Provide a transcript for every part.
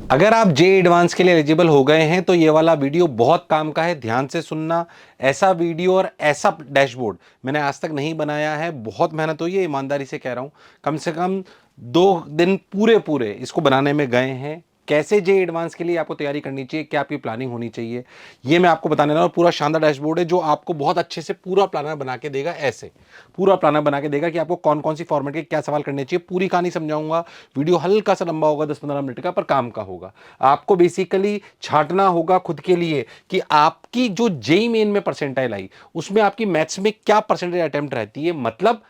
अगर आप जे एडवांस के लिए एलिजिबल हो गए हैं तो ये वाला वीडियो बहुत काम का है, ध्यान से सुनना। ऐसा वीडियो और ऐसा डैशबोर्ड मैंने आज तक नहीं बनाया है, बहुत मेहनत हुई है, ईमानदारी से कह रहा हूं। कम से कम 2 दिन पूरे पूरे इसको बनाने में गए हैं। कैसे जे एडवांस के लिए आपको तैयारी करनी चाहिए, क्या आपकी प्लानिंग होनी चाहिए, ये मैं आपको बताने वाला हूं। पूरा शानदार डैशबोर्ड है जो आपको बहुत अच्छे से पूरा प्लानर बना के देगा। ऐसे पूरा प्लानर बना के देगा कि आपको कौन कौन सी फॉर्मेट के क्या सवाल करने चाहिए, पूरी कहानी समझाऊंगा। वीडियो हल्का सा लंबा होगा, 10-15 मिनट का, पर काम का होगा। आपको बेसिकली छांटना होगा खुद के लिए कि आपकी जो जेई मेन में परसेंटाइल आई उसमें आपकी मैथ्स में क्या परसेंटेज अटेम्प्ट रहती है। मतलब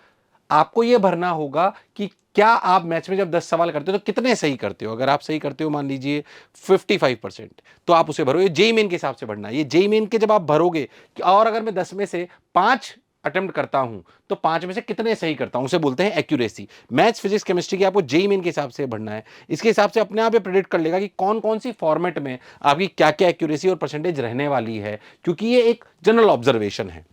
आपको यह भरना होगा कि क्या आप मैथ्स में जब 10 सवाल करते हो तो कितने सही करते हो। अगर आप सही करते हो मान लीजिए 55%, तो आप उसे भरो। ये जेई मेन के हिसाब से भरना है। ये जेई मेन के जब आप भरोगे कि और अगर मैं 10 में से 5 अटेम्प्ट करता हूं तो 5 में से कितने सही करता हूं, उसे बोलते हैं एक्यूरेसी। मैथ्स फिजिक्स केमिस्ट्री की आपको जेई मेन के हिसाब से भरना है। इसके हिसाब से अपने आप ये प्रेडिक्ट कर लेगा कि कौन कौन सी फॉर्मेट में आपकी क्या क्या एक्यूरेसी और परसेंटेज रहने वाली है, क्योंकि ये एक जनरल ऑब्जर्वेशन है।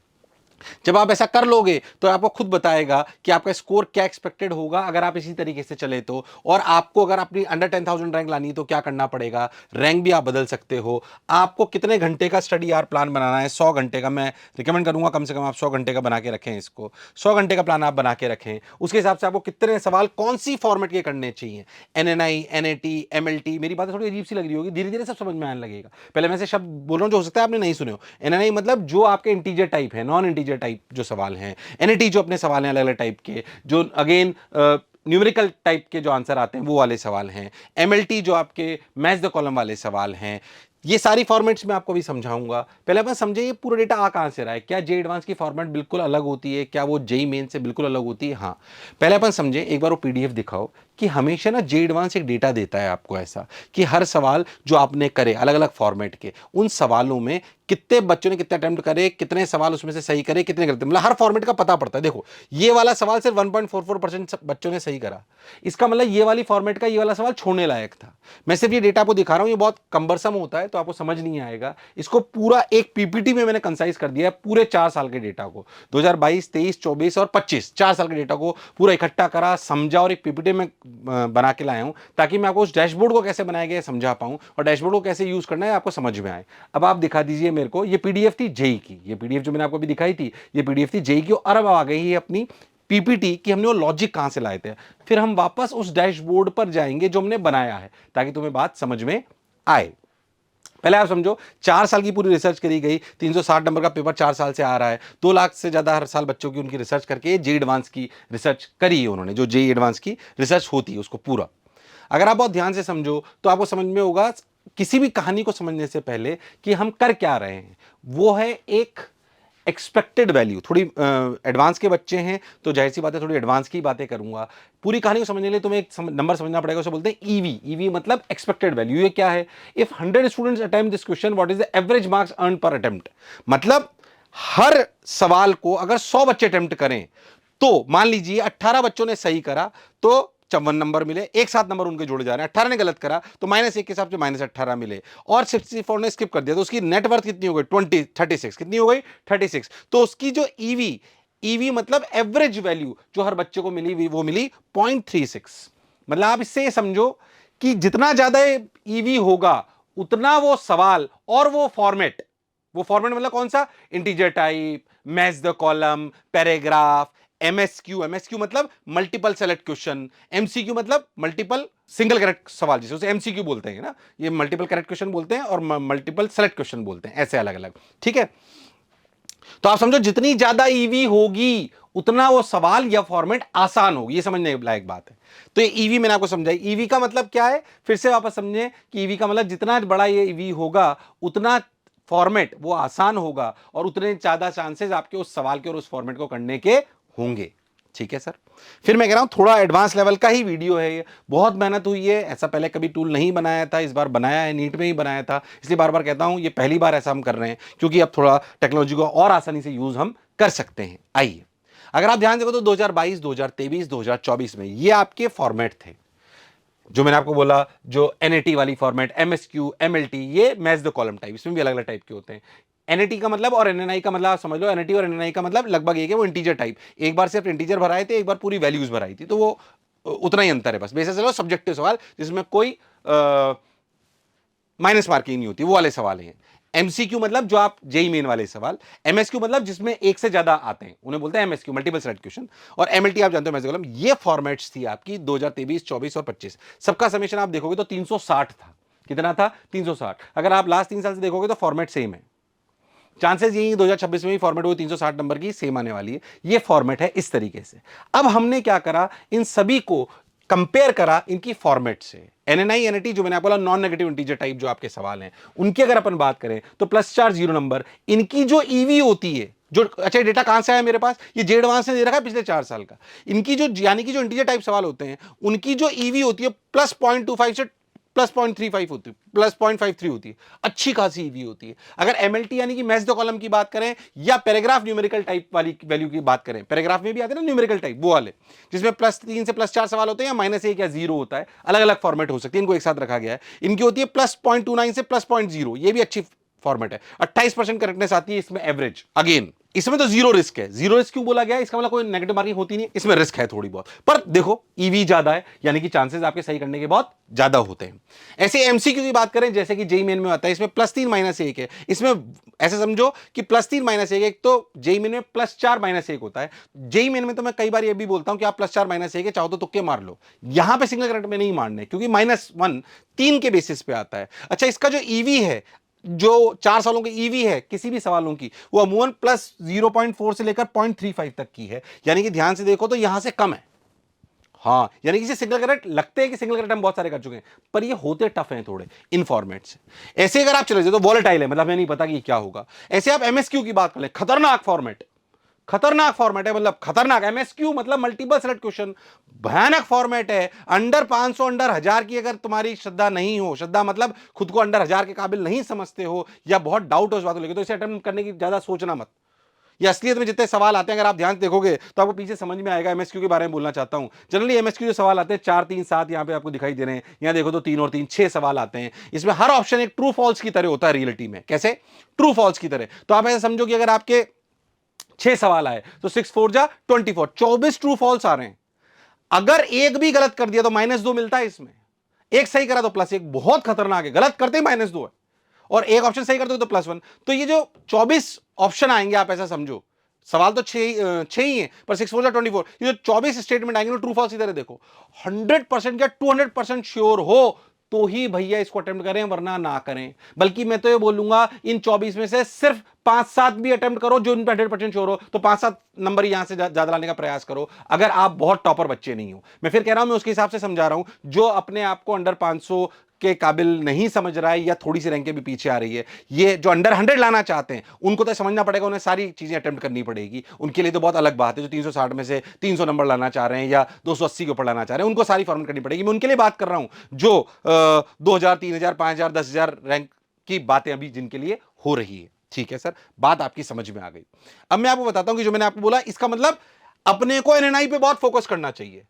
जब आप ऐसा कर लोगे तो आपको खुद बताएगा कि आपका स्कोर क्या एक्सपेक्टेड होगा अगर आप इसी तरीके से चले तो। और आपको अगर अपनी अंडर 10,000 रैंक लानी है तो क्या करना पड़ेगा, रैंक भी आप बदल सकते हो। आपको कितने घंटे का स्टडी यार प्लान बनाना है, 100 घंटे का मैं रिकमेंड करूंगा। कम से कम आप 100 घंटे का बना के रखें, इसको 100 घंटे का प्लान आप बना के रखें। उसके हिसाब से आपको कितने सवाल कौन सी फॉर्मेट के करने चाहिए, एनएनआई, एनएटी, एमएलटी। मेरी बातें थोड़ी अजीब सी लग रही होगी, धीरे धीरे सब समझ में आने लगेगा। पहले मैं से शब्द बोल रहा हूं जो हो सकता है आपने नहीं सुने हो। एनएनआई मतलब जो आपके इंटीजर टाइप है, नॉन इंटीजर टाइप जो सवाल हैं। एनएटी जो अपने सवाल हैं अलग अलग टाइप के, जो अगेन न्यूमेरिकल टाइप के जो आंसर आते हैं वो वाले सवाल हैं। एमएलटी जो आपके मैच द कॉलम वाले सवाल हैं। ये सारी फॉर्मेट्स में आपको भी समझाऊंगा। पहले अपन समझे ये पूरा डेटा आ कहां से रहा है, क्या जे एडवांस की फॉर्मेट बिल्कुल अलग होती है, क्या वो जेई मेन से बिल्कुल अलग होती है। हाँ, पहले अपन समझे, एक बार वो पीडीएफ दिखाओ कि हमेशा ना जे एडवांस एक डेटा देता है आपको ऐसा कि हर सवाल जो आपने करे अलग अलग फॉर्मेट के, उन सवालों में कितने बच्चों ने कितने अटेम्प्ट करे, कितने सवाल उसमें से सही करे, कितने गलत, मतलब हर फॉर्मेट का पता पड़ता है। देखो ये वाला सवाल सिर्फ 1.44% बच्चों ने सही करा, इसका मतलब ये वाली फॉर्मेट का ये वाला सवाल छोड़ने लायक था। मैं सिर्फ ये डेटा आपको दिखा रहा हूं, ये बहुत कंबरसम होता है तो आपको समझ नहीं आएगा। इसको पूरा एक पीपीटी में मैंने कंसाइज कर दिया है, पूरे 4 साल के डेटा को, 2022, 23, 24 और 25, 4 साल के डेटा को पूरा इकट्ठा करा, समझा और एक पीपीटी में बना के लाया हूं, ताकि मैं आपको उस डैशबोर्ड को कैसे बनाया गया समझा पाऊं और डैशबोर्ड को कैसे यूज करना है आपको समझ में आए। अब आप दिखा दीजिए मेरे को, ये पीडीएफ थी जेई की, ये पीडीएफ जो मैंने आपको भी दिखाई थी ये पीडीएफ थी जेई की, और अब आ गई है अपनी पीपीटी कि हमने वो लॉजिक कहां से लाए थे। फिर हम वापस उस डैशबोर्ड पर जाएंगे जो हमने बनाया है, ताकि तुम्हें बात समझ में आए। पहले आप समझो, 4 साल की पूरी रिसर्च करी गई, 360 नंबर का पेपर 4 साल से आ रहा है, 2 लाख से ज्यादा हर साल बच्चों की उनकी रिसर्च करके जे एडवांस की रिसर्च करी है उन्होंने। जो जे एडवांस की रिसर्च होती है उसको पूरा अगर आप बहुत ध्यान से समझो तो आपको समझ में होगा, किसी भी कहानी को समझने से पहले, कि हम कर क्या रहे हैं। वो है एक एक्सपेक्टेड वैल्यू। थोड़ी एडवांस के बच्चे हैं तो जाहिर सी बात है थोड़ी एडवांस की बातें करूंगा। पूरी कहानी को समझने के लिए तुम्हें एक नंबर समझना पड़ेगा, उसे बोलते हैं ईवी। ईवी मतलब एक्सपेक्टेड वैल्यू। ये क्या है, if 100 students attempt this question what is the average marks earn पर अटेम्प्ट। मतलब हर सवाल को अगर 100 बच्चे अटेम्प्ट करें तो मान लीजिए 18 बच्चों ने सही करा तो 54 नंबर मिले, एक साथ नंबर उनके जुड़ जा रहे हैं। 18 ने गलत करा तो -1 के हिसाब से -18 मिले, और 64 ने स्किप कर दिया तो उसकी नेटवर्थ कितनी हो गई, 36। कितनी हो गई, 36। तो उसकी जो ईवी, ईवी मतलब एवरेज वैल्यू जो हर बच्चे को मिली वो मिली 0.36। मतलब आप इससे समझो कि जितना ज्यादा ईवी होगा उतना वो सवाल और वो फॉर्मेट मतलब कौन सा, integer type, match the column, paragraph, MSQ. MSQ मतलब मल्टीपल सेलेक्ट क्वेश्चन, एमसीक्यू मतलब मल्टीपल सिंगल करेक्ट सवाल, जिसे उसे एमसीक्यू बोलते हैं ना, ये मल्टीपल करेक्ट क्वेश्चन बोलते हैं और मल्टीपल सेलेक्ट क्वेश्चन बोलते हैं, ऐसे अलग अलग। ठीक है, तो आप समझो जितनी ज्यादा ईवी होगी उतना वो सवाल या फॉर्मेट आसान होगी। ये समझने लायक बात है। तो ये ईवी मैंने आपको समझाई। ईवी का मतलब क्या है, फिर से वापस समझे कि ईवी का मतलब जितना बड़ा ये ईवी होगा उतना फॉर्मेट वो आसान होगा और उतने ज्यादा चांसेस आपके उस सवाल के और उस फॉर्मेट को करने के होंगे। ठीक है सर, फिर मैं कह रहा हूं थोड़ा एडवांस लेवल का ही वीडियो है ये, बहुत मेहनत हुई है, ऐसा पहले कभी टूल नहीं बनाया था, इस बार बनाया है, नीट में ही बनाया था, इसलिए बार बार कहता हूं ये पहली बार ऐसा हम कर रहे हैं क्योंकि अब थोड़ा टेक्नोलॉजी को और आसानी से यूज हम कर सकते हैं। आइए, अगर आप ध्यान देखो तो 2022, 2023, 2024 में ये आपके फॉर्मेट थे जो मैंने आपको बोला, जो एनएटी वाली फॉर्मेट, एमएसक्यू, एमएलटी, ये मैच द कॉलम टाइप, इसमें भी अलग अलग टाइप के होते हैं। एनएटी का मतलब और एनएनआई का मतलब आप समझ लो, एनएटी और एनएनआई का मतलब लगभग एक है, वो इंटीजर टाइप, एक बार सिर्फ इंटीजर भराए थे, एक बार पूरी वैल्यूज भराई थी, तो वो उतना ही अंतर है बस। बेसिस चलो सब्जेक्टिव सवाल जिसमें कोई माइनस मार्किंग नहीं होती, वो वाले सवाल हैं। एमसीक्यू मतलब जो आप जेई मेन वाले सवाल, एमएसक्यू मतलब जिसमें एक से ज्यादा आते हैं, उन्हें बोलते हैं एमएसक्यू, मल्टीपल सेलेक्ट क्वेश्चन। और एमएलटी आप जानते हो, मैथ्स कॉलम। ये फॉर्मेट्स थी आपकी 2023, 24 और 25। सबका समेशन आप देखोगे तो 360 था। कितना था? 360। अगर आप लास्ट 3 साल से देखोगे तो फॉर्मेट सेम है। चांसेस यही 2026 में भी फॉर्मेट वो 360 नंबर की सेम आने वाली है। ये फॉर्मेट है इस तरीके से। अब हमने क्या करा, इन सभी को कंपेयर करा इनकी फॉर्मेट से। एनएनआई एनटी जो मैंने आपको बोला नॉन नेगेटिव इंटीजर टाइप जो आपके सवाल हैं, उनकी अगर अपन बात करें तो +4 0 नंबर, इनकी जो ईवी होती है, जो अच्छा डेटा कहां से आया मेरे पास, ये जे एडवांस से दे रखा है पिछले 4 साल का। इनकी जो यानी कि जो इंटीजर टाइप सवाल होते हैं, उनकी जो ईवी होती है +0.25 से +0.35 होती है, +0.53 होती है। अच्छी खासी ईवी होती है। अगर एमएलटी यानी कि मैच द कॉलम की बात करें या पैराग्राफ न्यूमेरिकल टाइप वाली वैल्यू की बात करें, पैराग्राफ में भी आते हैं ना न्यूमेरिकल टाइप, वो वाले जिसमें +3 से +4 सवाल होते हैं, या -1 या 0 होता है, अलग अलग फॉर्मेट हो सकती है, इनको एक साथ रखा गया है। इनकी होती है +0.29 से +0.0, ये भी अच्छी फॉर्मेट है। 28% करेक्टनेस आती है इसमें एवरेज। अगेन इसमें तो जीरो रिस्क है। जीरो रिस्क क्यों बोला गया है? इसका मतलब कोई नेगेटिव मार्किंग होती नहीं है, इसमें रिस्क है थोड़ी बहुत, पर देखो ईवी ज्यादा है, यानी कि चांसेस आपके सही करने के बहुत ज्यादा होते हैं। ऐसे एमसीक्यू की बात करें, जैसे कि जेई मेन में आता है, इसमें +3 -1 है। इसमें ऐसे समझो कि +3 -1, एक तो जेई मेन में +4 -1 होता है। जेई मेन में तो मैं कई बार ये भी बोलता हूं कि आप +4 -1 है, चाहो तो तुक्के मार लो, यहां पे सिंगल करेक्ट में नहीं मारने, क्योंकि -1 3 के बेसिस पे आता है। अच्छा, इसका जो ईवी है, जो 4 सालों की ईवी है किसी भी सवालों की, वो अमूमन +0.4 से लेकर 0.35 तक की है, यानी कि ध्यान से देखो तो यहां से कम है। हाँ, यानी कि सिंगल करेक्ट लगते हैं कि सिंगल करेक्ट हम बहुत सारे कर चुके हैं, पर ये होते टफ हैं थोड़े इन फॉर्मेट से। ऐसे अगर आप चले जाए तो वॉलेटाइल है, मतलब हमें नहीं पता कि क्या होगा। ऐसे आप एमएसक्यू की बात कर लें, खतरनाक फॉर्मेट, खतरनाक फॉर्मेट है, मतलब खतरनाक। एमएसक्यू मतलब मल्टीपल सेलेक्ट क्वेश्चन, भयानक फॉर्मेट है। अंडर 500 अंडर 1000 की अगर तुम्हारी श्रद्धा नहीं हो, श्रद्धा मतलब खुद को अंडर 1000 के काबिल नहीं समझते हो, या बहुत डाउट हो उस बात को लेकर, तो इसे अटेम्प्ट करने की ज्यादा सोचना मत। ये असलियत में जितने सवाल आते हैं, अगर आप ध्यान से देखोगे तो आपको पीछे समझ में आएगा। एमएसक्यू के बारे में बोलना चाहता हूं। जनरली एमएसक्यू जो सवाल आते हैं 4 3 7 यहां पे आपको दिखाई दे रहे हैं, यहां देखो तो 3 और 3 6 सवाल आते हैं। इसमें हर ऑप्शन एक ट्रू फॉल्स की तरह होता है रियलिटी में। कैसे? ट्रू फॉल्स की तरह। तो आप ऐसा समझो कि अगर आपके 6 सवाल आए तो 6 4 जा 24, 24 ट्रू फॉल्स आ रहे हैं। अगर एक भी गलत कर दिया तो -2 मिलता है इसमें। एक सही करा तो +1, बहुत खतरनाक है। गलत करते ही -2 है, और एक ऑप्शन सही करते हो तो +1। तो ये जो 24 ऑप्शन आएंगे, आप ऐसा समझो, सवाल तो 6 ही है, पर 6 4 जा 24, ये जो 24 स्टेटमेंट आएंगे ट्रू फॉल्स की तरह देखो। 100% या 200% श्योर हो तो ही भैया इसको अटेम्प्ट करें, वरना ना करें। बल्कि मैं तो ये बोलूंगा इन 24 में से सिर्फ 5-7 भी अटेम्प्ट करो जो इन पर 100% श्योर हो, तो 5-7 नंबर यहां से ज्यादा लाने का प्रयास करो, अगर आप बहुत टॉपर बच्चे नहीं हो। मैं फिर कह रहा हूं, मैं उसके हिसाब से समझा रहा हूं। जो अपने आप को अंडर 500 के काबिल नहीं समझ रहा है, या थोड़ी सी रैंक के भी पीछे आ रही है, ये जो अंडर 100 लाना चाहते हैं, उनको तो समझना पड़ेगा, उन्हें सारी चीजें अटेम्प्ट करनी पड़ेगी। उनके लिए तो बहुत अलग बात है। जो 360 में से 300 नंबर लाना चाह रहे हैं, या 280 के ऊपर लाना चाह रहे हैं, उनको सारी फॉर्मेट करनी पड़ेगी। मैं उनके लिए बात कर रहा हूं जो 2000 3000 5000 10,000 रैंक की बातें अभी जिनके लिए हो रही है। ठीक है सर, बात आपकी समझ में आ गई। अब मैं आपको बताता हूं कि जो मैंने आपको बोला, इसका मतलब अपने को एनएनआई पे बहुत फोकस करना चाहिए,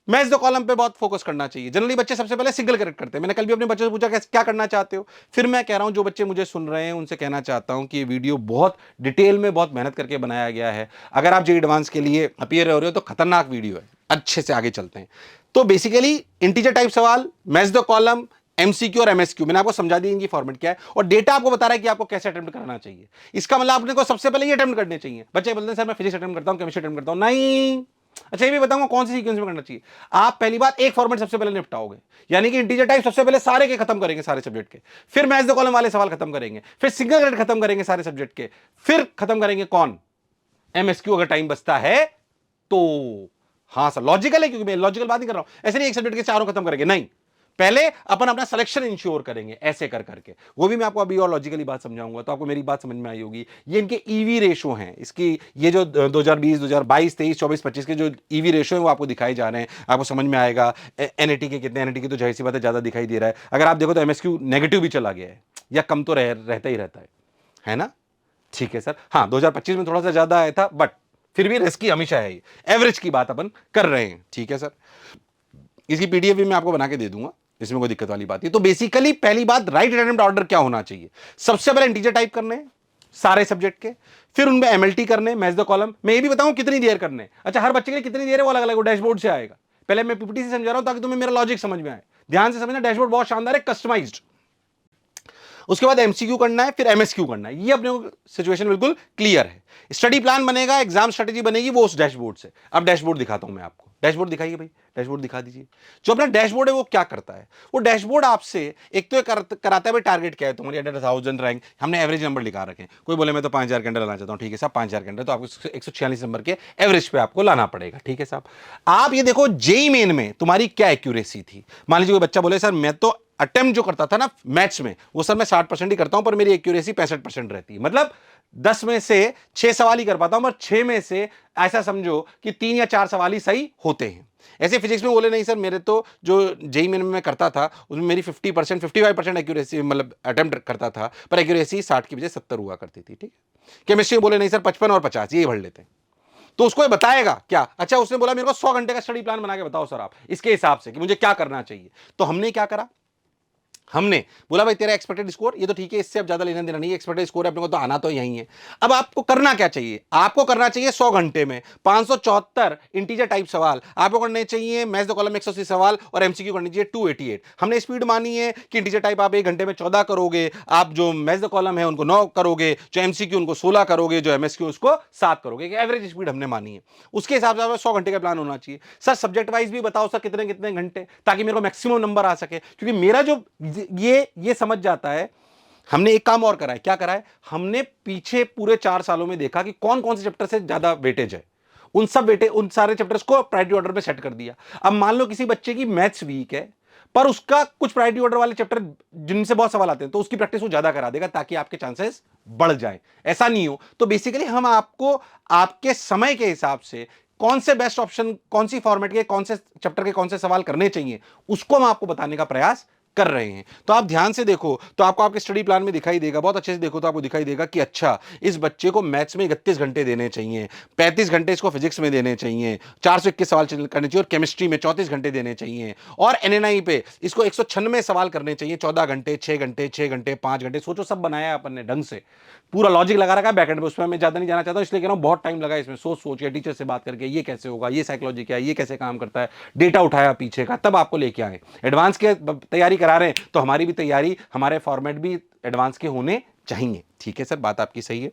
मैच द कॉलम पे बहुत फोकस करना चाहिए। जनरली बच्चे सबसे पहले सिंगल करेक्ट करते हैं। मैंने कल भी अपने बच्चों से पूछा क्या करना चाहते हो, फिर मैं कह रहा हूं जो बच्चे मुझे सुन रहे हैं उनसे कहना चाहता हूं कि ये वीडियो बहुत डिटेल में, बहुत मेहनत करके बनाया गया है। अगर आप जेईई एडवांस के लिए अपीयर हो रहे हो तो खतरनाक वीडियो है। अच्छे से आगे चलते हैं। तो बेसिकली इंटीजर टाइप सवाल, मैच द कॉलम, एमसीक्यू और एमएसक्यू, मैंने आपको समझा दी इनकी फॉर्मेट क्या है, और डेटा आपको बता रहा है कि आपको कैसे अटेम्प्ट करना चाहिए। इसका मतलब आपने को सबसे पहले ये अटेम्प्ट करने चाहिए। बच्चे बोलते हैं सर मैं फिजिक्स अटेम्प्ट करता हूं, केमिस्ट्री अटेम्प्ट करता हूं, नहीं। अच्छा, ये भी बताऊंगा कौन सी सीक्वेंस में करना चाहिए। आप पहली बात एक फॉर्मेट सबसे पहले निपटाओगे, यानी कि इंटीजर टाइप सबसे पहले सारे के खत्म करेंगे, सारे सब्जेक्ट के, फिर मैच द कॉलम वाले सवाल खत्म करेंगे, फिर सिंगल करेक्ट खत्म करेंगे सारे सब्जेक्ट के, फिर खत्म करेंगे कौन? एमएसक्यू, अगर टाइम बचता है तो। हाँ सर, लॉजिकल है, क्योंकि मैं लॉजिकल बात नहीं कर रहा हूं। ऐसे नहीं एक सब्जेक्ट के चारों खत्म करेंगे, नहीं, पहले अपन अपना सिलेक्शन इंश्योर करेंगे ऐसे कर करके। वो भी मैं आपको अभी और लॉजिकली बात समझाऊंगा, तो आपको मेरी बात समझ में आई होगी। ये इनके ईवी रेशो हैं, इसकी ये जो 2020 2022 23 24 25 के जो ईवी रेशो है वो आपको दिखाए जा रहे हैं, आपको समझ में आएगा। एनएटी के कितने, एनएटी की तो जाहिर सी बात है ज्यादा दिखाई दे रहा है। अगर आप देखो तो एमएसक्यू नेगेटिव भी चला गया है, या कम तो रहता ही रहता है ना। ठीक है सर। हाँ, 2025 में थोड़ा सा ज्यादा आया था, बट फिर भी रिस्की हमेशा है। एवरेज की बात अपन कर रहे हैं। ठीक है सर, इसकी पीडीएफ भी मैं आपको बना के दे दूंगा, इसमें कोई दिक्कत वाली बात नहीं। तो बेसिकली पहली बात, राइट अटेम्प्ट ऑर्डर क्या होना चाहिए? सबसे पहले इंटीजर टाइप करने सारे सब्जेक्ट के, फिर उनमें एमएलटी करने, मैच द कॉलम। मैं ये भी बताऊं कितनी देर करने। अच्छा, हर बच्चे के लिए कितनी देर है वो अलग अलग डैशबोर्ड से आएगा। पहले मैं पीपीटी से समझा रहा हूं ताकि तुम्हें मेरा लॉजिक समझ में आए। ध्यान से समझना, डैशबोर्ड बहुत शानदार है, कस्टमाइज्ड। उसके बाद एमसीक्यू करना है, फिर एमएसक्यू करना है। ये अपने को सिचुएशन बिल्कुल क्लियर है। स्टडी प्लान बनेगा, एग्जाम स्ट्रेटेजी बनेगी, वो उस डैशबोर्ड से। अब डैशबोर्ड दिखाता हूं मैं आपको। डैशबोर्ड दिखाइए भाई, डैशबोर्ड दिखा दीजिए। जो अपना डैशबोर्ड है वो क्या करता है? वो डैशबोर्ड आपसे एक तो ये कराता है भाई टारगेट क्या है तुम्हारी, अंडर 1000 रैंक, हमने एवरेज नंबर लिखा रखे हैं। कोई बोले मैं तो 5000 के अंडर लाना चाहता हूं, ठीक है साहब 5000 के अंडर, तो आपको 146 नंबर के एवरेज पे आपको लाना पड़ेगा, ठीक है साहब। आप ये देखो जेई मेन में तुम्हारी क्या एक्यूरेसी थी। मान लीजिए कोई बच्चा बोले सर मैं तो अटेम्प्ट जो करता था ना मैथ्स में, वो सर मैं 60% ही करता हूं, पर मेरी एक्यूरेसी 65% रहती है। मतलब 10 में से 6 सवाल ही कर पाता हूं, पर 6 में से ऐसा समझो कि 3 या 4 सवाल ही सही होते हैं। ऐसे फिजिक्स में बोले नहीं सर मेरे तो जो जेई मेन में मैं करता था उसमें मेरी 50% 55% एक्यूरेसी, मतलब अटेम्प्ट करता था, पर एक्यूरेसी 60 की बजाय 70 हुआ करती थी, ठीक है। केमिस्ट्री में बोले नहीं सर 55 और 50 ये भर लेते हैं। तो उसको ये बताएगा क्या? अच्छा उसने बोला मेरे को 100 घंटे का स्टडी प्लान बना के बताओ सर आप इसके हिसाब से कि मुझे क्या करना चाहिए। तो हमने क्या करा, हमने बोला भाई तेरा एक्सपेक्टेड स्कोर ये तो ठीक है, इससे अब ज्यादा लेना देना नहीं, एक्सपेक्टेड स्कोर है अपने को तो आना तो यही है। अब आपको करना क्या चाहिए? आपको करना चाहिए 100 घंटे में 574 इंटीजर टाइप सवाल आपको करने चाहिए, मैच द कॉलम 180 सवाल, और एमसीक्यू करनी चाहिए 288। हमने स्पीड मानी है कि इंटीजर टाइप आप 1 घंटे में 14 करोगे, आप जो मैच द कॉलम है उनको 9 करोगे, जो एमसीक्यू उनको 16 करोगे, जो एमएसक्यू उसको 7 करोगे। एवरेज स्पीड हमने मानी है, उसके हिसाब से 100 घंटे का प्लान होना चाहिए। सर सब्जेक्ट वाइज भी बताओ सर कितने कितने घंटे, ताकि मेरे को मैक्सिमम नंबर आ सके, क्योंकि मेरा जो ये समझ जाता है। हमने एक काम और करा है, क्या करा है, हमने पीछे पूरे 4 सालों में देखा कि कौन कौन से चैप्टर से ज्यादा वेटेज है, उन सारे चैप्टर्स को प्रायोरिटी ऑर्डर पे सेट कर दिया। अब मान लो किसी बच्चे की मैथ्स वीक है, पर उसका कुछ प्रायोरिटी ऑर्डर वाले चैप्टर जिनसे बहुत सवाल आते हैं, तो उसकी प्रैक्टिस वो ज्यादा करा देगा ताकि आपके चांसेस बढ़ जाए, ऐसा नहीं हो। तो बेसिकली हम आपको आपके समय के हिसाब से कौन से बेस्ट ऑप्शन, कौन सी फॉर्मेट के कौन से चैप्टर के कौन से सवाल करने चाहिए, उसको हम आपको बताने का प्रयास कर रहे हैं। तो आप ध्यान से देखो तो आपको आपके स्टडी प्लान में दिखाई देगा, बहुत अच्छे से देखो तो आपको दिखाई देगा कि अच्छा इस बच्चे को मैथ्स में 31 घंटे देने चाहिए, 35 घंटे इसको फिजिक्स में देने चाहिए, 421 सवाल करने चाहिए, और केमिस्ट्री में 34 घंटे देने चाहिए, और एनएनआई पे इसको 196 सवाल करने चाहिए, 14 घंटे, 6 घंटे, 6 घंटे, 5 घंटे। सोचो सब बनाया अपन ने ढंग से, पूरा लॉजिक लगा रखा है बैकएंड पे, उसमें मैं ज्यादा नहीं जाना चाहता हूं, इसलिए कह रहा हूं बहुत टाइम लगा इसमें, सोच के टीचर से बात करके ये कैसे होगा, ये साइकोलॉजी क्या है, ये कैसे काम करता है, डेटा उठाया पीछे का, तब आपको लेके आए। एडवांस के तैयारी करा रहे हैं तो हमारी भी तैयारी, हमारे फॉर्मेट भी एडवांस के होने चाहिए, ठीक है सर, बात आपकी सही है।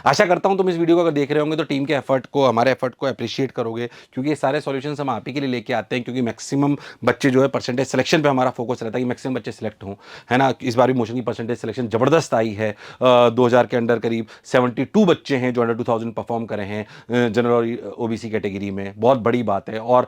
आशा करता हूं तुम इस वीडियो को अगर देख रहे होंगे तो टीम के एफर्ट को, हमारे एफर्ट को अप्रिशिएट करोगे, क्योंकि ये सारे सॉल्यूशंस हम आप ही के लिए लेके आते हैं, क्योंकि मैक्सिमम बच्चे जो है परसेंटेज सिलेक्शन पे हमारा फोकस रहता है कि मैक्सिमम बच्चे सिलेक्ट हों, है ना। इस बार भी मोशन की परसेंटेज सिलेक्शन जबरदस्त आई है, 2000 के अंडर करीब 72 बच्चे हैं जो अंडर 2000 परफॉर्म करे हैं जनरल और ओबीसी कैटेगरी में, बहुत बड़ी बात है। और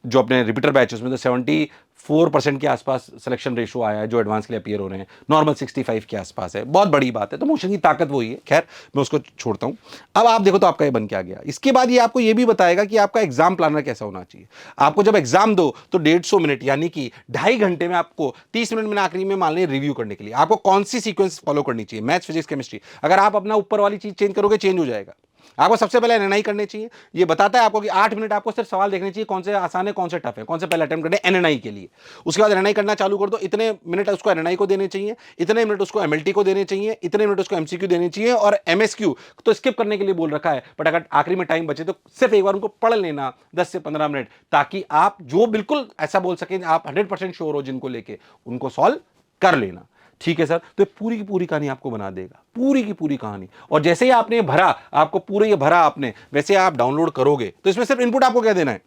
जो अपने रिपीटर बैच उसमें तो 74% के आसपास सिलेक्शन रेशो आया है जो एडवांस के लिए अपीयर हो रहे हैं, नॉर्मल 65 के आसपास है, बहुत बड़ी बात है। तो मोशन की ताकत वही है, खैर मैं उसको छोड़ता हूं। अब आप देखो तो आपका ये बन के आ गया। इसके बाद ये आपको ये भी बताएगा कि आपका एग्जाम प्लानर कैसा होना चाहिए। आपको जब एग्जाम दो तो 150 मिनट यानी कि 2.5 घंटे में आपको 30 मिनट में आखिरी में मान लें रिव्यू करने के लिए आपको कौन सी सीक्वेंस फॉलो करनी चाहिए, मैथ्स फिजिक्स केमिस्ट्री। अगर आप अपना ऊपर वाली चीज चेंज करोगे चेंज हो जाएगा। आपको सबसे पहले एनएनआई करनी चाहिए, ये बताता है आपको कि 8 मिनट आपको सिर्फ सवाल देखने चाहिए, कौन से आसान है कौन से टफ है, कौन से पहले अटेम्प्ट करने एनएनआई के लिए। उसके बाद एनएनआई करना चालू कर दो, इतने मिनट उसको एनएनआई को देने चाहिए, इतने मिनट उसको एमएलटी को देने चाहिए, इतने मिनट उसको एमसीक्यू देने चाहिए, और एमएसक्यू तो स्किप करने के लिए बोल रखा है, बट अगर आखिरी में टाइम बचे तो सिर्फ एक बार उनको पढ़ लेना 10 से 15 मिनट, ताकि आप जो बिल्कुल ऐसा बोल सकें आप 100% श्योर हो जिनको लेके, उनको सॉल्व कर लेना, ठीक है सर। तो ये पूरी की पूरी कहानी आपको बना देगा, पूरी की पूरी कहानी। और जैसे ही आपने भरा, आपको पूरे ये भरा आपने, वैसे आप डाउनलोड करोगे तो इसमें सिर्फ इनपुट आपको क्या देना है,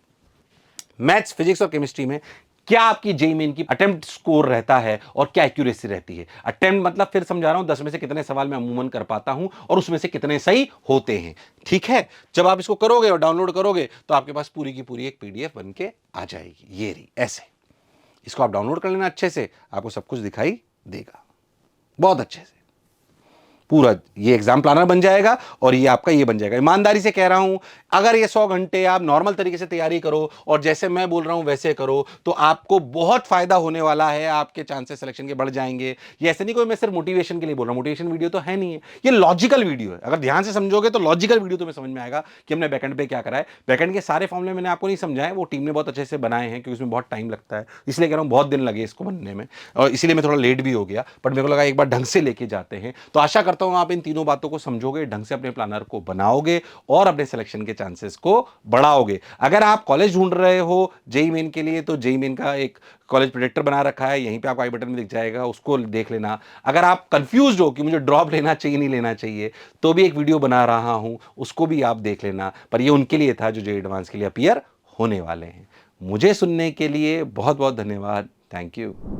मैथ्स फिजिक्स और केमिस्ट्री में क्या आपकी जेईई मेन की अटेम्प्ट स्कोर रहता है और क्या एक्यूरेसी रहती है। अटेम्प्ट मतलब फिर समझा रहा हूं 10 में से कितने सवाल मैं अमूमन कर पाता हूं और उसमें से कितने सही होते हैं, ठीक है। जब आप इसको करोगे और डाउनलोड करोगे तो आपके पास पूरी की पूरी एक पीडीएफ बन के आ जाएगी, ये रही ऐसे। इसको आप डाउनलोड कर लेना अच्छे से, आपको सब कुछ दिखाई देगा बहुत अच्छे से, पूरा ये एग्जाम प्लानर बन जाएगा और ये आपका ये बन जाएगा। ईमानदारी से कह रहा हूं, अगर ये 100 घंटे आप नॉर्मल तरीके से तैयारी करो और जैसे मैं बोल रहा हूं वैसे करो तो आपको बहुत फायदा होने वाला है, आपके चांसेस सिलेक्शन के बढ़ जाएंगे। ये ऐसे नहीं कोई मैं सिर्फ मोटिवेशन के लिए बोल रहा हूं, मोटिवेशन वीडियो तो है नहीं है, ये लॉजिकल वीडियो है। अगर ध्यान से समझोगे तो लॉजिकल वीडियो तुम्हें समझ में आएगा कि हमने बैकएंड पे क्या करा है। बैकएंड के सारे फॉर्मूले मैंने आपको नहीं समझाए, वो टीम ने बहुत अच्छे से बनाए हैं, क्योंकि उसमें बहुत टाइम लगता है, इसलिए कह रहा हूं बहुत दिन लगे इसको बनने में, और इसीलिए मैं थोड़ा लेट भी हो गया, बट मेरे को लगा एक बार ढंग से लेके जाते हैं। तो आशा करता करता हूं आप इन तीनों बातों को समझोगे, ढंग से अपने प्लानर को बनाओगे और अपने सिलेक्शन के चांसेस को बढ़ाओगे। अगर आप कॉलेज ढूंढ रहे हो जेई मेन के लिए, तो जेई मेन का एक कॉलेज प्रोजेक्टर बना रखा है, यहीं पे आपको आई बटन में दिख जाएगा, उसको देख लेना। अगर आप कंफ्यूज हो कि मुझे ड्रॉप लेना चाहिए नहीं लेना चाहिए, तो भी एक वीडियो बना रहा हूं, उसको भी आप देख लेना। पर ये उनके लिए था जो जेई एडवांस के लिए अपीयर होने वाले हैं। मुझे सुनने के लिए बहुत बहुत धन्यवाद। Thank you.